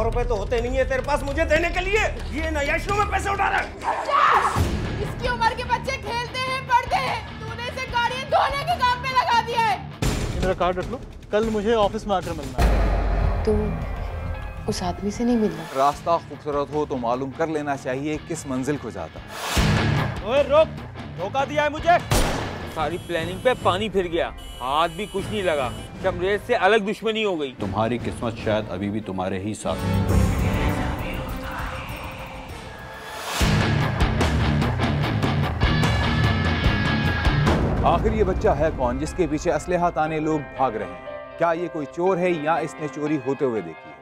रुपए तो होते नहीं है तेरे पास मुझे देने के लिए, ये नयाशों में पैसे उड़ा रहा है। इसकी उम्र के बच्चे खेलते हैं, पढ़ते हैं, तूने इसे गाड़ियां धोने के काम पे लगा दिया है। मेरा कार्ड रख लो, कल मुझे ऑफिस में आकर मिलना है। तो उस आदमी से नहीं मिलना? रास्ता खूबसूरत हो तो मालूम कर लेना चाहिए किस मंजिल को जाता है। ओए रोक, धोखा दिया है मुझे। सारी प्लानिंग पे पानी फिर गया, हाथ भी कुछ नहीं लगा, शमरेज से अलग दुश्मनी हो गई। तुम्हारी किस्मत शायद अभी भी तुम्हारे ही साथ है। आखिर ये बच्चा है कौन जिसके पीछे असलहा ताने लोग भाग रहे हैं? क्या ये कोई चोर है या इसने चोरी होते हुए देखी है?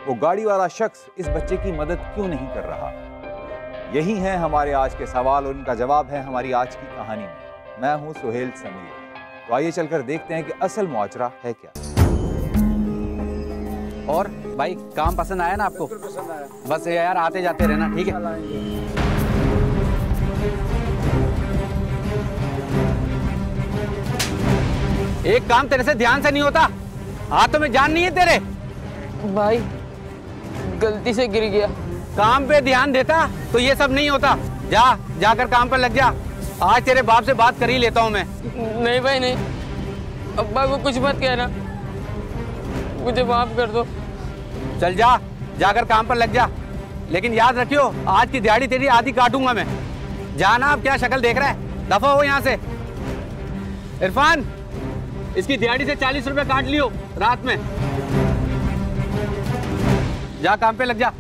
वो गाड़ी वाला शख्स इस बच्चे की मदद क्यों नहीं कर रहा? यही है हमारे आज के सवाल और उनका जवाब है हमारी आज की कहानी में। मैं हूं सुहेल समीर। तो आइए चलकर देखते हैं कि असल मुआजरा है क्या। और भाई काम पसंद आया ना आपको? पसंद आया। बस यार आते जाते रहना, ठीक है? एक काम तेरे से ध्यान से नहीं होता, हाथों में जान नहीं है तेरे। भाई गलती से गिर गया। काम पे ध्यान देता तो ये सब नहीं होता। जाकर काम पर लग जा। आज तेरे बाप से बात कर ही लेता हूँ मैं। नहीं भाई नहीं, अब्बा को कुछ मत कहना, मुझे माफ कर दो। चल जाकर काम पर लग जा, लेकिन याद रखियो आज की दिहाड़ी तेरी आधी काटूंगा मैं। जाना, अब क्या शक्ल देख रहा है, दफा हो यहाँ से। इरफान, इसकी दिहाड़ी से 40 रुपए काट लियो रात में। जा काम पे लग जा।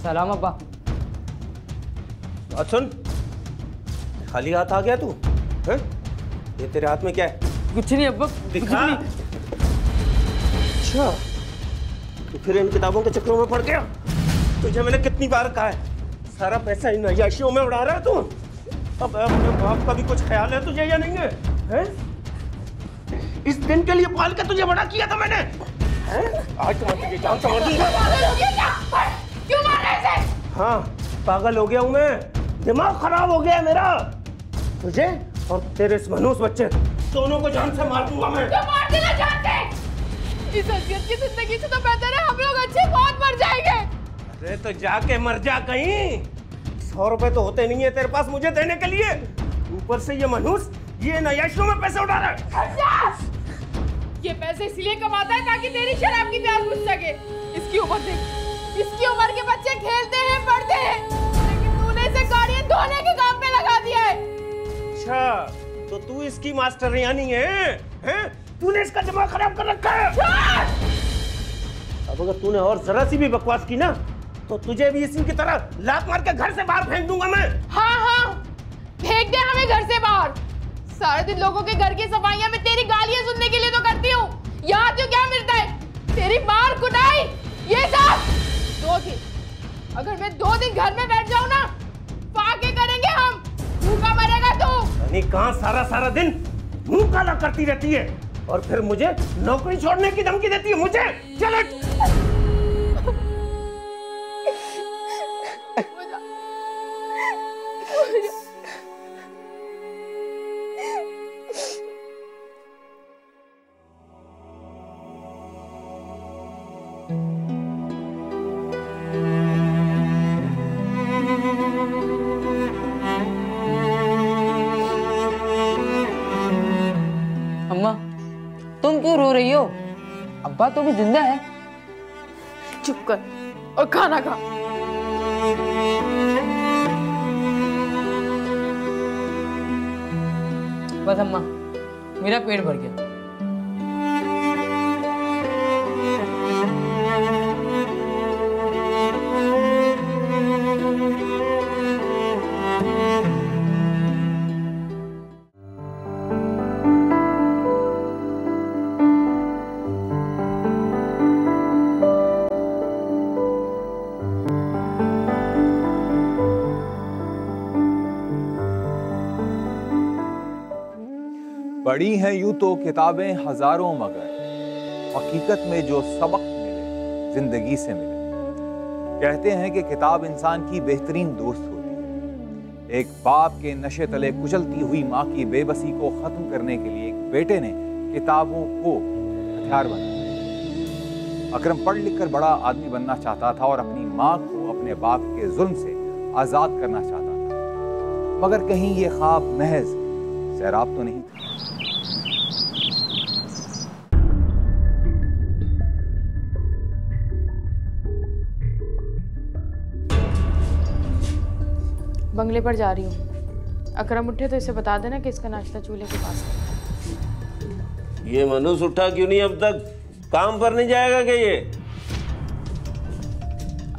सलाम अब्बा। सुन, खाली हाथ आ गया तू? है? ये तेरे हाथ में क्या है? कुछ नहीं अब्बा, दिखा। अच्छा, तो फिर इन किताबों के चक्रों में पड़ गया? तुझे मैंने कितनी बार कहा है, सारा पैसा इन नयाशियों में उड़ा रहा है तू। अब अपने बाप का भी कुछ ख्याल है तुझे या नहीं है? हैं? इस दिन के लिए पाल के तुझे बड़ा किया था मैंने। हैं? आज तो मैं जान समझ दूंगा। क्यों मार रहे थे? हाँ, पागल हो गया हूँ मैं, दिमाग खराब हो गया है मेरा। तुझे और तेरे इस मनूस बच्चे दोनों को जान से मार दूंगा मैं। क्यों मार देना चाहते? इस असलियत की जिंदगी से तो बेहतर है हम लोग अच्छे बहुत मर जाएंगे। अरे तो जाके मर जा कहीं। 100 रुपए तो होते नहीं है तेरे पास मुझे देने के लिए, ऊपर से ये मनूस ये नयाशों में पैसे उड़ा रहा है। ये पैसे इसलिए कमाता है ताकि तेरी शराब की प्यास बुझ सके। इसकी उम्र देख, इसकी उम्र के बच्चे खेलते हैं, पढ़ते हैं, लेकिन तूने इसे गाड़ियां धोने के काम पे लगा दिया है। अच्छा, तो तू इसकी मास्टरयानी है? हैं? तूने इसका दिमाग खराब कर रखा है। अब अगर तूने और जरा सी भी बकवास की ना तो तुझे भी इसी की तरह लात मार के घर से बाहर फेंक दूंगा मैं। हाँ, फेंक दे हमें घर से बाहर। सारे दिन लोगों के घर की सफाइयां में तेरी गालियां सुनने के लिए तो करती हूँ, यहाँ तो क्या मिलता है? तेरी मार कुटाई, ये सब 2 दिन। अगर मैं 2 दिन घर में बैठ जाऊँ ना, फाके करेंगे हम। भूखा मरेगा तू। यानी कहाँ सारा दिन मुंह काला करती रहती है और फिर मुझे नौकरी छोड़ने की धमकी देती है मुझे। चल अब्बा तो भी जिंदा है। चुप कर और खाना खा। बस अम्मा, मेरा पेट भर गया। पढ़ी हैं यूं तो किताबें हजारों, मगर हकीकत में जो सबक मिले जिंदगी से मिले। कहते हैं कि किताब इंसान की बेहतरीन दोस्त होती है। एक बाप के नशे तले कुचलती हुई माँ की बेबसी को खत्म करने के लिए एक बेटे ने किताबों को हथियार बनाया। अकरम पढ़ लिख कर बड़ा आदमी बनना चाहता था और अपनी माँ को अपने बाप के जुल्म से आजाद करना चाहता था, मगर कहीं ये ख्वाब महज सैराब तो नहीं था। बंगले पर जा रही हूँ। अकरम उठे तो इसे बता देना कि इसका नाश्ता चूल्हे के पास है। ये मनुष्य उठा क्यों नहीं अब तक? काम पर नहीं जाएगा क्या ये?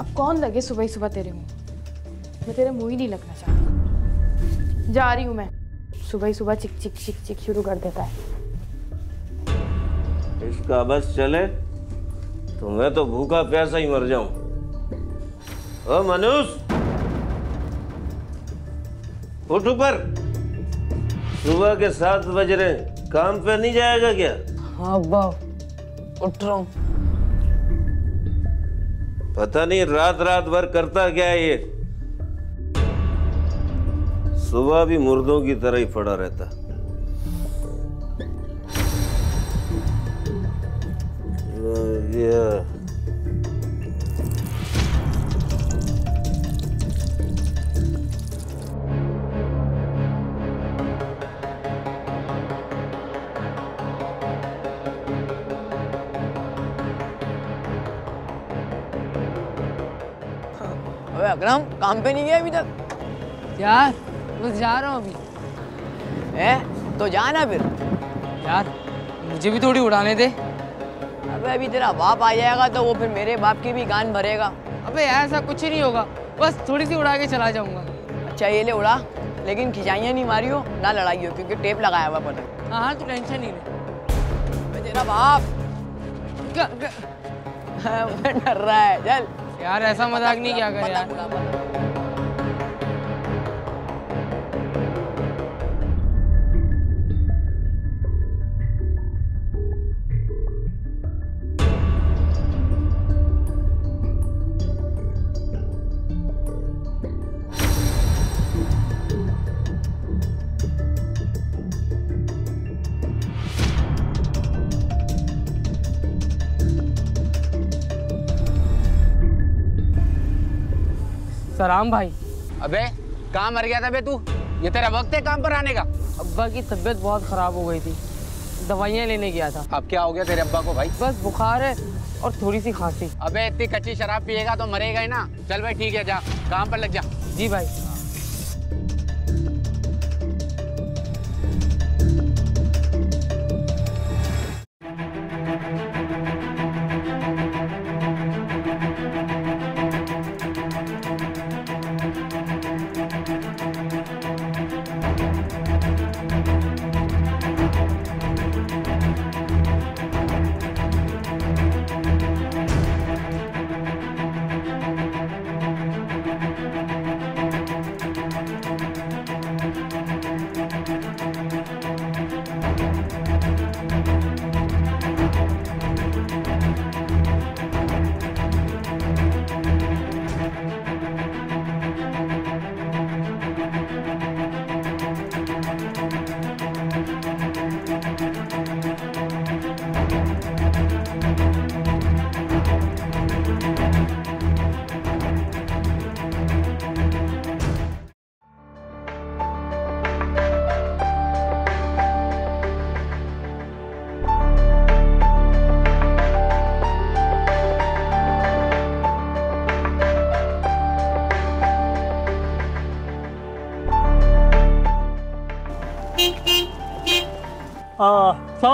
अब कौन लगे सुबह ही सुबह तेरे मुंह? मैं तेरे मुंह ही नहीं लगना चाहती। जा रही हूँ मैं। सुबह ही सुबह चिक चिक चिक चिक शुरू कर देता है। इसका बस चले तो मैं तो भूखा प्यासा ही मर जाऊं। ओ मनुष्य, उठ ऊपर। सुबह के 7 बज रहे, काम पे नहीं जाएगा क्या? हाँ अब्बा, उठ रहा हूँ। पता नहीं रात रात भर करता क्या है ये। सुबह भी मुर्दों की तरह ही पड़ा रहता। अबे अकरम, काम पे नहीं गया अभी तक? यार बस जा रहा हूँ अभी। तो जाना फिर। यार मुझे भी थोड़ी उड़ाने दे। अबे अभी तेरा बाप आ जाएगा तो वो फिर मेरे बाप की भी गान भरेगा। अबे ऐसा कुछ ही नहीं होगा, बस थोड़ी सी उड़ा के चला जाऊंगा। अच्छा ये ले उड़ा, लेकिन खिंचाइयाँ नहीं मारी हो ना लड़ाई हो, क्योंकि टेप लगाया हुआ पता। हाँ तू टेंशन नहीं ले। तेरा बाप डर रहा है। चल यार, ऐसा मजाक नहीं किया कर यार। सलाम भाई। अबे कहाँ मर गया था बे तू? ये तेरा वक्त है काम पर आने का? अब्बा की तबीयत बहुत खराब हो गई थी, दवाइयाँ लेने गया था। अब क्या हो गया तेरे अब्बा को भाई? बस बुखार है और थोड़ी सी खांसी। अबे इतनी कच्ची शराब पिएगा तो मरेगा ही ना। चल भाई ठीक है, जा काम पर लग जा। जी भाई।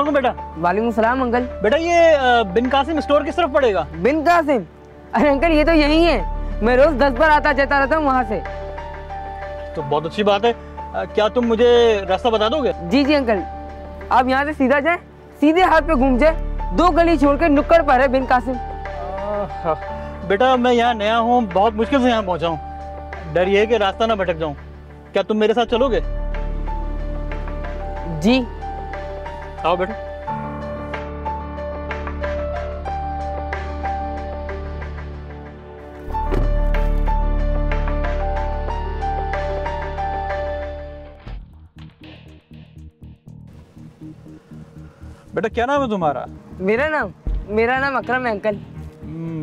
वालेकुम बेटा। वालेकुम सलाम अंकल। बेटा ये बिन कासिम स्टोर किस तरफ पड़ेगा? बिन कासिम? अरे अंकल ये तो यही है, मैं रोज 10 बार आता जाता रहता हूँ वहाँ से। तो बहुत अच्छी बात है। क्या तुम मुझे रास्ता बता दोगे? जी जी अंकल, आप यहाँ से सीधा जाए, सीधे हाथ पे घूम जाए, 2 गली छोड़ के नुक्कड़ पर है बिन कासिम। बेटा मैं यहाँ नया हूँ, बहुत मुश्किल से यहाँ पहुँचा हूँ, डर ये है कि रास्ता ना भटक जाऊँ। क्या तुम मेरे साथ चलोगे? जी। आओ बेटा। बेटा क्या नाम है तुम्हारा? मेरा नाम अकरम है अंकल।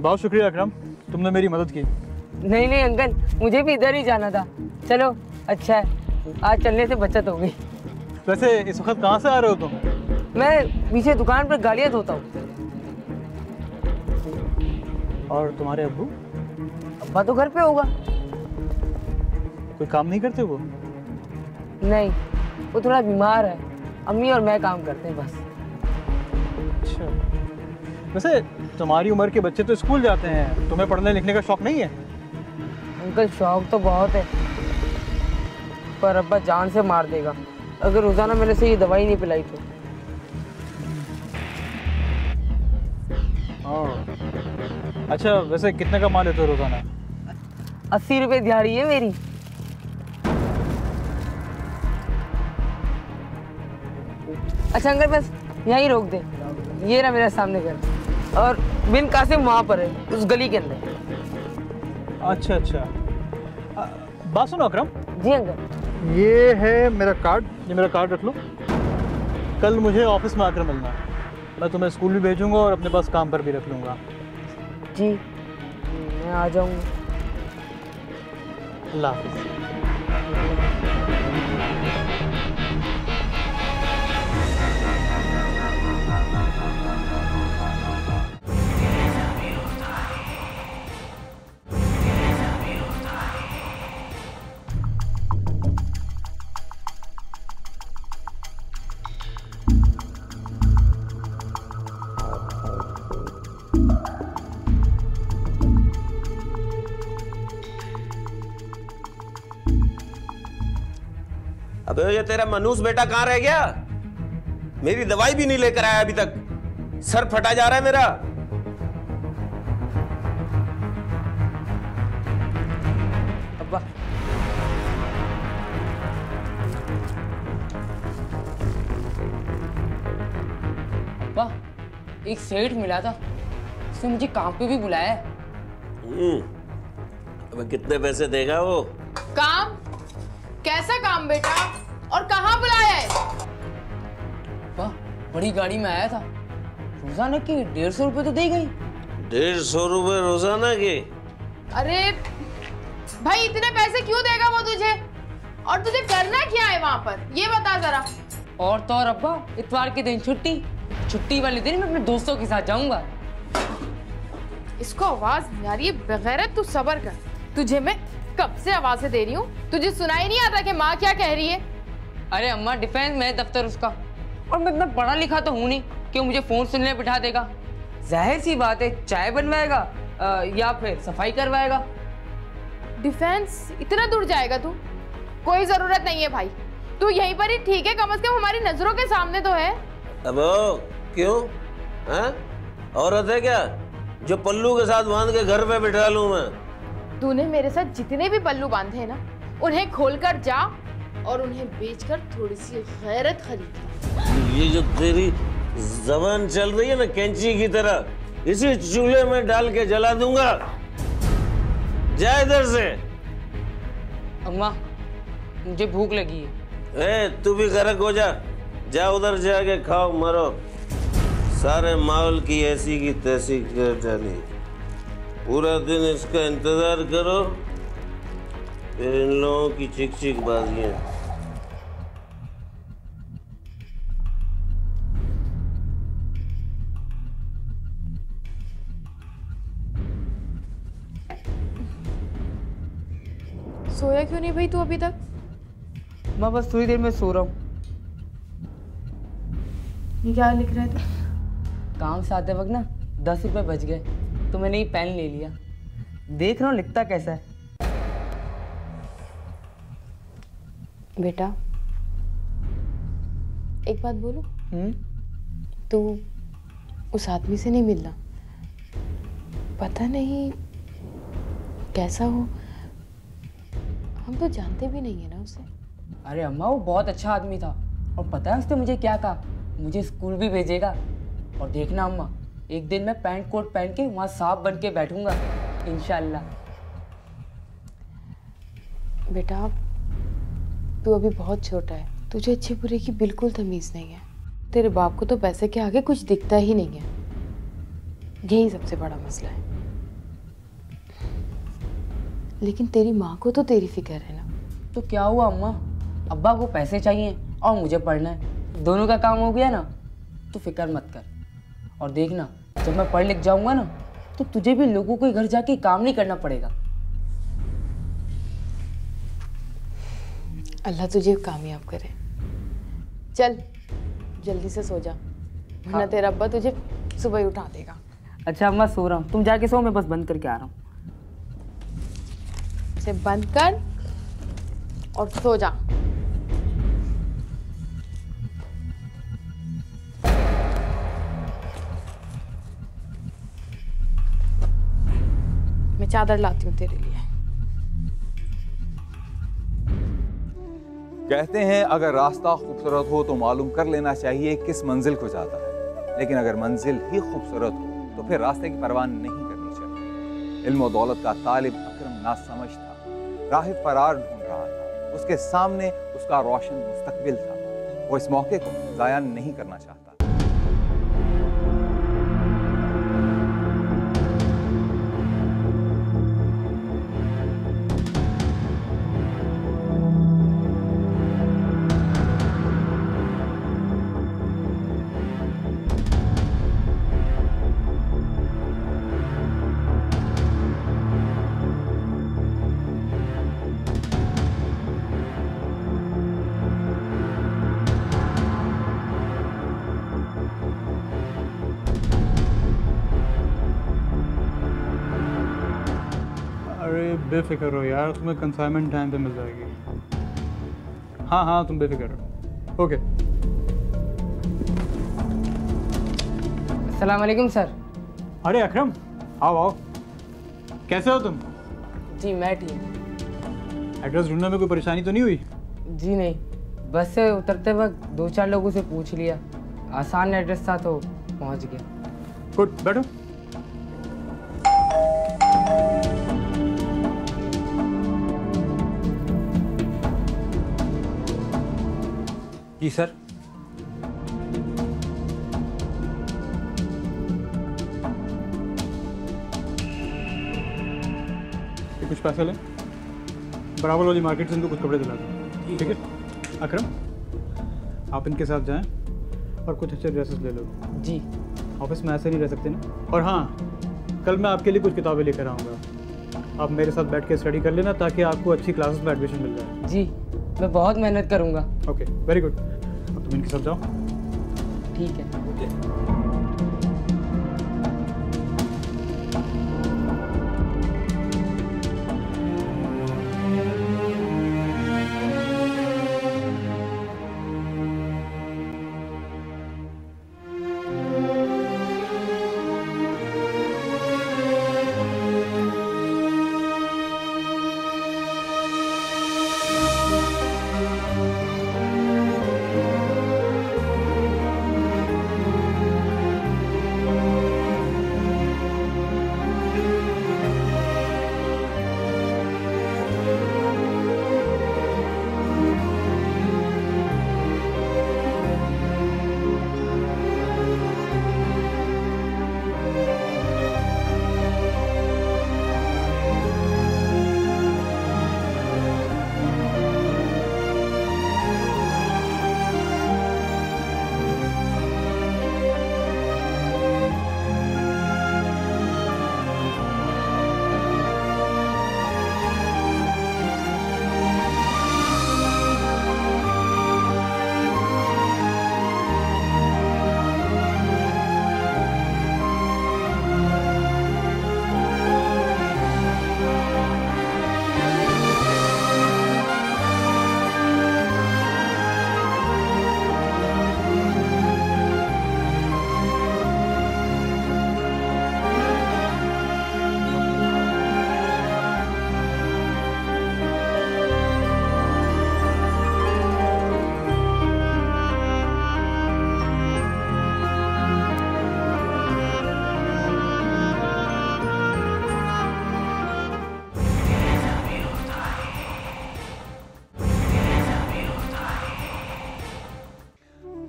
बहुत शुक्रिया अकरम, तुमने मेरी मदद की। नहीं नहीं अंकल, मुझे भी इधर ही जाना था। चलो अच्छा है, आज चलने से बचत होगी। वैसे इस वक्त कहाँ से आ रहे हो तुम? मैं पीछे दुकान पर गाड़ियाँ धोता हूँ। और तुम्हारे अब्बू? अब्बा तो घर पे होगा। कोई काम नहीं करते वो? नहीं, वो थोड़ा बीमार है, अम्मी और मैं काम करते हैं बस। अच्छा, वैसे तुम्हारी उम्र के बच्चे तो स्कूल जाते हैं, तुम्हें पढ़ने लिखने का शौक नहीं है? अंकल शौक तो बहुत है, पर अब्बा जान से मार देगा अगर रोजाना मैंने से ये दवाई नहीं पिलाई तो। अच्छा वैसे कितने का माल लेते हो रोजाना? 80 रुपए दिहाड़ी है मेरी। अच्छा अंकल बस यहीं रोक दे, ये रहा मेरा सामने घर, और बिन कासिम वहाँ पर है उस गली के अंदर। अच्छा अच्छा, बात सुनो अकरम। जी अंकल। ये है मेरा कार्ड, ये मेरा कार्ड रख लो। कल मुझे ऑफिस में आकर मिलना, मैं तुम्हें स्कूल भी भेजूंगा और अपने पास काम पर भी रख लूँगा। जी मैं आ जाऊँगा। अल्लाह हाफ़िज़। अबे ये तेरा मनूस बेटा कहाँ रह गया? मेरी दवाई भी नहीं लेकर आया अभी तक, सर फटा जा रहा है मेरा। अब्बा अब्बा एक सेठ मिला था, उसने मुझे काम पे भी बुलाया है। अबे कितने पैसे देगा वो? काम? कैसा काम बेटा? और कहाँ बुलाया है? वाह, बड़ी गाड़ी में आया था, रोजाना की 150 रुपए तो दे गई। 150 रुपए रोजाना के? अरे भाई इतने पैसे क्यों देगा वो तुझे? और तुझे करना क्या है वहाँ पर, ये बता जरा। और तो और अब्बा, इतवार के दिन छुट्टी वाले दिन मैं अपने दोस्तों के साथ जाऊंगा। इसको आवाज नहीं आ रही है, बगैरत तू सब्र कर। तुझे मैं कब से आवाजें दे रही हूँ, तुझे सुनाई नहीं आता कि माँ क्या कह रही है? अरे अम्मा, डिफेंस में दफ्तर उसका, और मैं इतना पढ़ा लिखा तो हूँ नहीं कि मुझे फोन सुनने बिठा देगा। जाहिर सी बात है, चाय बनवाएगा या फिर सफाई करवाएगा। डिफेंस इतना दूर जाएगा तू? कोई जरूरत नहीं है भाई, तू यहीं पर ही ठीक है, कम से कम हमारी नजरों के सामने तो है। अब क्यों? औरत है क्या जो पल्लू के साथ बांध के घर पे बिठा लूं मैं? तूने मेरे साथ जितने भी पल्लू बांधे हैं ना, उन्हें खोलकर जा और उन्हें बेचकर थोड़ी सी गैरत खरीद। ये जो तेरी जबान चल रही है ना कैंची की तरह, इसी चूल्हे में डाल के जला दूंगा। जा इधर से। अम्मा मुझे भूख लगी है। तू भी गर्क हो जा, जा उधर जाके खाओ मरो। सारे माहौल की ऐसी की तैसी कर डाली, पूरा दिन इसका इंतजार करो, फिर इन लोगों की चिक चिक बाजियां। सोया क्यों नहीं भाई तू अभी तक? मैं बस थोड़ी देर में सो रहा हूँ। ये क्या लिख रहे थे? काम से आते वक्त ना 10 रुपए बच गए तो मैंने ये पेन ले लिया। देख रहा हूँ लिखता कैसा है। बेटा एक बात बोलूं? तू उस आदमी से नहीं मिलना, पता नहीं कैसा हो, हम तो जानते भी नहीं है ना उसे। अरे अम्मा वो बहुत अच्छा आदमी था और पता है उसने मुझे क्या कहा, मुझे स्कूल भी भेजेगा। और देखना अम्मा एक दिन मैं पैंट कोट पहन के वहाँ सांप बन के बैठूंगा इंशाल्लाह। बेटा तू अभी बहुत छोटा है, तुझे अच्छे बुरे की बिल्कुल तमीज़ नहीं है। तेरे बाप को तो पैसे के आगे कुछ दिखता ही नहीं है, यही सबसे बड़ा मसला है। लेकिन तेरी माँ को तो तेरी फिक्र है ना। तो क्या हुआ अम्मा, अब्बा को पैसे चाहिए और मुझे पढ़ना है, दोनों का काम हो गया ना, तो फिक्र मत कर। और देखना जब मैं पढ़ लिख जाऊंगा ना तो तुझे भी लोगों के घर जाके काम नहीं करना पड़ेगा। अल्लाह तुझे कामयाब करे। चल जल्दी से सो जा, वरना तेरा अब्बा तुझे सुबह ही उठा देगा। अच्छा अम्मा सो रहा हूँ, तुम जाके सो, मैं बस बंद करके आ रहा हूँ। इसे बंद कर और सो जा। मैं चादर लाती हूँ तेरे लिए। कहते हैं अगर रास्ता खूबसूरत हो तो मालूम कर लेना चाहिए किस मंजिल को जाता है, लेकिन अगर मंजिल ही खूबसूरत हो तो फिर रास्ते की परवाह नहीं करनी चाहिए। इल्म और दौलत का तालिब अकरम नासमझ था, राह फरार ढूंढ रहा था, उसके सामने उसका रोशन मुस्तकबिल था। वो इस मौके को ज़ाया नहीं करना चाहता। बेफिक्र हो यार, तुम्हें कंसाइनमेंट टाइम पे मिल जाएगी। हाँ हाँ तुम बेफिक्र हो। ओके। अस्सलाम वालेकुम सर। अरे अकरम आओ आओ, कैसे हो तुम? जी मैं ठीक। एड्रेस ढूंढने में कोई परेशानी तो नहीं हुई? जी नहीं, बस से उतरते वक्त 2-4 लोगों से पूछ लिया, आसान एड्रेस था तो पहुंच गया। गुड, बैठो। जी सर। ये कुछ पैसे लें, बराबर वाली मार्केट से इनको कुछ कपड़े दिला दो, ठीक है? अकरम आप इनके साथ जाएं और कुछ अच्छे ड्रेसेस ले लो। जी। ऑफिस में ऐसे नहीं रह सकते ना। और हाँ, कल मैं आपके लिए कुछ किताबें लेकर आऊँगा, आप मेरे साथ बैठ के स्टडी कर लेना ताकि आपको अच्छी क्लासेस में एडमिशन मिल जाए। जी मैं बहुत मेहनत करूँगा। ओके वेरी गुड, अब तुम इनके साथ जाओ। ठीक है।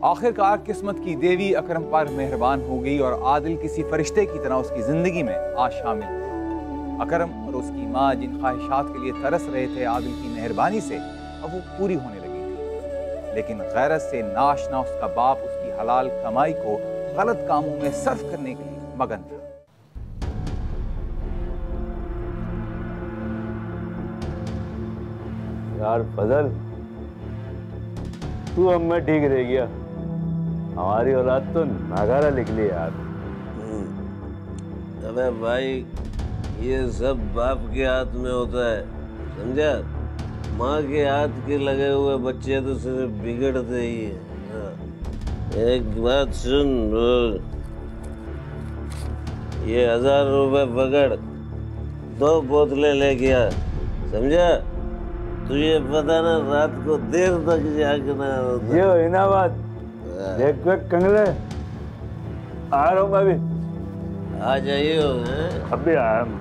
आखिरकार किस्मत की देवी अकरम पर मेहरबान हो गई और आदिल किसी फरिश्ते की तरह उसकी जिंदगी में आ शामिल हुआ। अकरम और उसकी माँ जिन ख्वाहिशात के लिए तरस रहे थे आदिल की मेहरबानी से, अब वो पूरी होने लगी थी। लेकिन गैरत से नाशना उसका बाप उसकी हलाल कमाई को गलत कामों में सर्फ करने के लिए मगन था। यार फजल, तू अब में ठीक रह गया। हमारी औलाद तो नागारा निकली यार। अबे भाई, ये सब बाप के हाथ में होता है, समझा? माँ के हाथ के लगे हुए बच्चे तो सिर्फ बिगड़ते ही हैं। एक बात सुन, ये 1000 रुपए पकड़, 2 बोतलें लेके आ, समझा? तुझे पता ना रात को देर तक जागना होता। ये हो ना बात। देख कंगले, आ रहा हूँ मैं भी। आ जाइए। अभी आया मैं।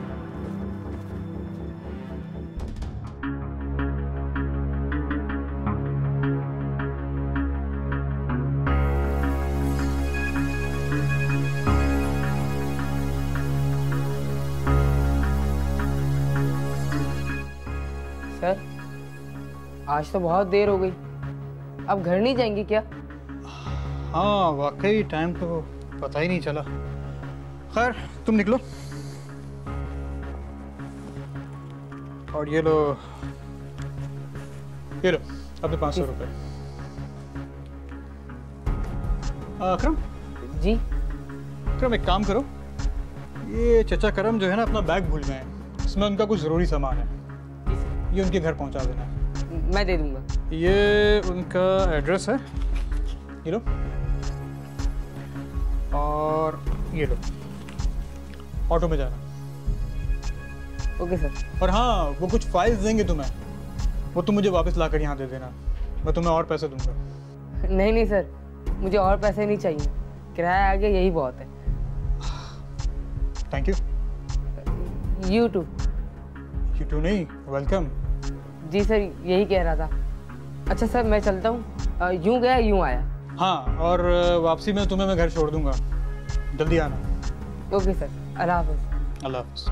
सर, आज तो बहुत देर हो गई, अब घर नहीं जाएंगे क्या? हाँ वाकई टाइम तो पता ही नहीं चला। खैर तुम निकलो। और ये लो अपने 500 रुपये। अकरम जी। अकरम एक काम करो, ये चचा करम जो है ना अपना बैग भूल गए हैं, इसमें उनका कुछ ज़रूरी सामान है, ये उनके घर पहुंचा देना। मैं दे दूंगा। ये उनका एड्रेस है, ये लो, और ये लो, ऑटो में जाना। Okay sir. और हाँ, वो कुछ फाइल्स देंगे तुम्हें, वो तुम मुझे वापस लाकर यहाँ दे देना, मैं तुम्हें और पैसे दूंगा। नहीं सर, मुझे और पैसे नहीं चाहिए, किराया आगे यही बहुत है। Thank you. You too. You too नहीं, वेलकम। जी सर, यही कह रहा था। अच्छा सर, मैं चलता हूँ। यूँ गया यूँ आया। हाँ, और वापसी में तुम्हें मैं घर छोड़ दूंगा, जल्दी आना। ओके सर, अल्लाह हाफ़िज़। अल्लाह हाफ़िज़।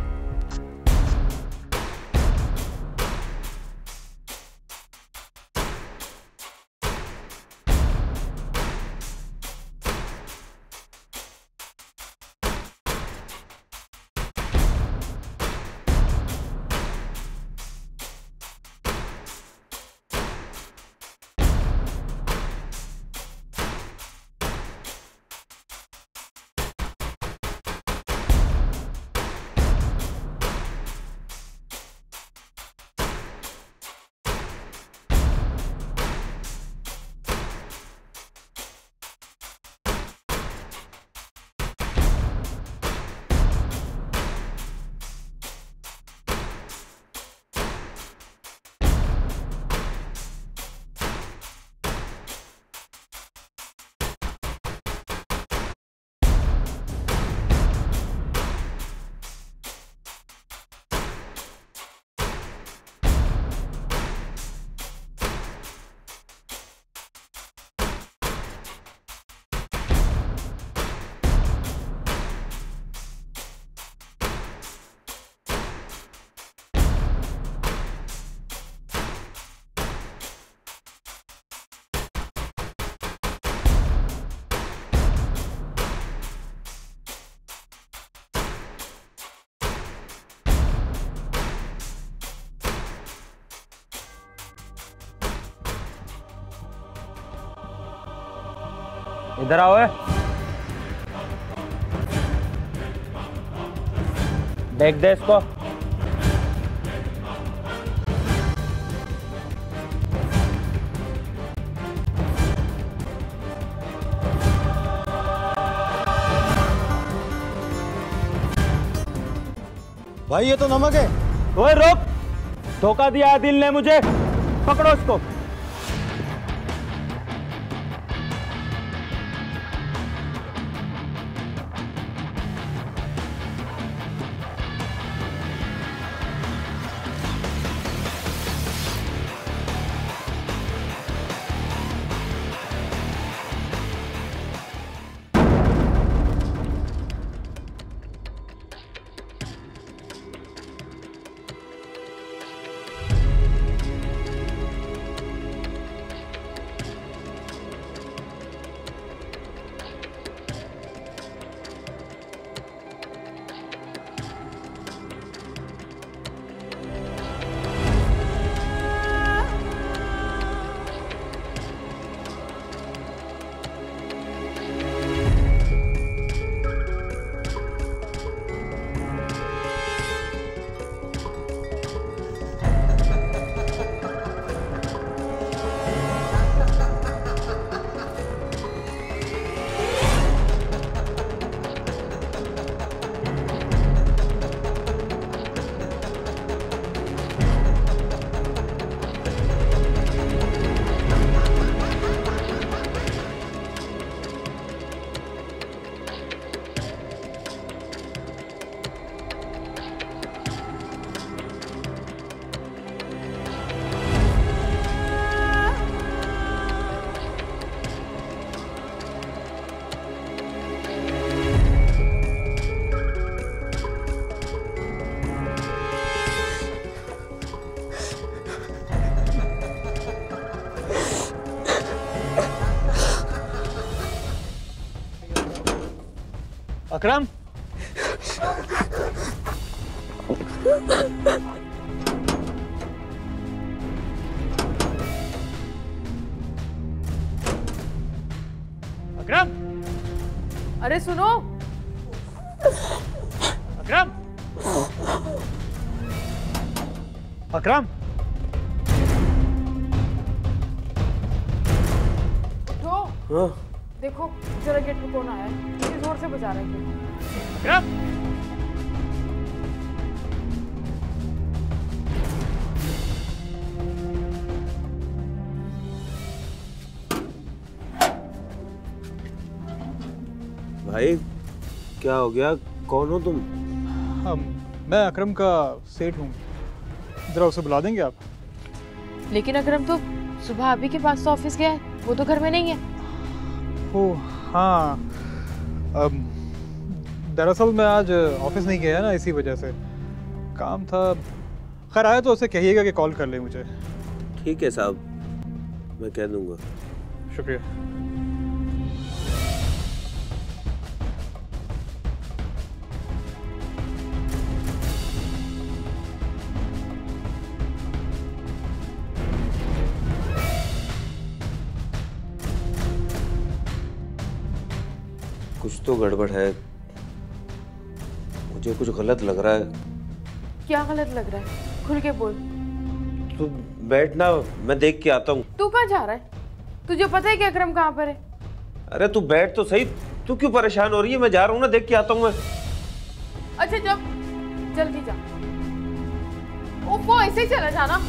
इधर आओ। देख दे इसको। भाई ये तो नमक है। ओए रोक, धोखा दिया आदिल ने मुझे, पकड़ो इसको। अकरम, अकरम, अरे सुनो, अकरम, अकरम, उठो। हाँ देखो जरा गेट पे कौन आया है, कितनी जोर से बजा रहा है। अकरम, भाई क्या हो गया, कौन हो तुम? मैं अकरम का सेठ हूँ, जरा उसे बुला देंगे आप? लेकिन अकरम तो सुबह अभी के पास तो ऑफिस गया है, वो तो घर में नहीं है। ओह हाँ, दरअसल मैं आज ऑफिस नहीं गया ना, इसी वजह से काम था। खैर आया तो उसे कहिएगा कि कॉल कर ले मुझे। ठीक है साहब, मैं कह दूंगा। शुक्रिया। कुछ तो गड़बड़ है, मुझे कुछ गलत लग रहा है। क्या गलत लग रहा है, खुल के बोल। तू बैठना, मैं देख के आता हूँ। तू कहाँ जा रहा है? तुझे पता है कि अकरम कहाँ पर है? अरे तू बैठ तो सही, तू क्यों परेशान हो रही है? मैं जा रहा हूँ ना, देख के आता हूँ मैं। अच्छा जब जल्दी जा। वो ऐसे ही चला जाना।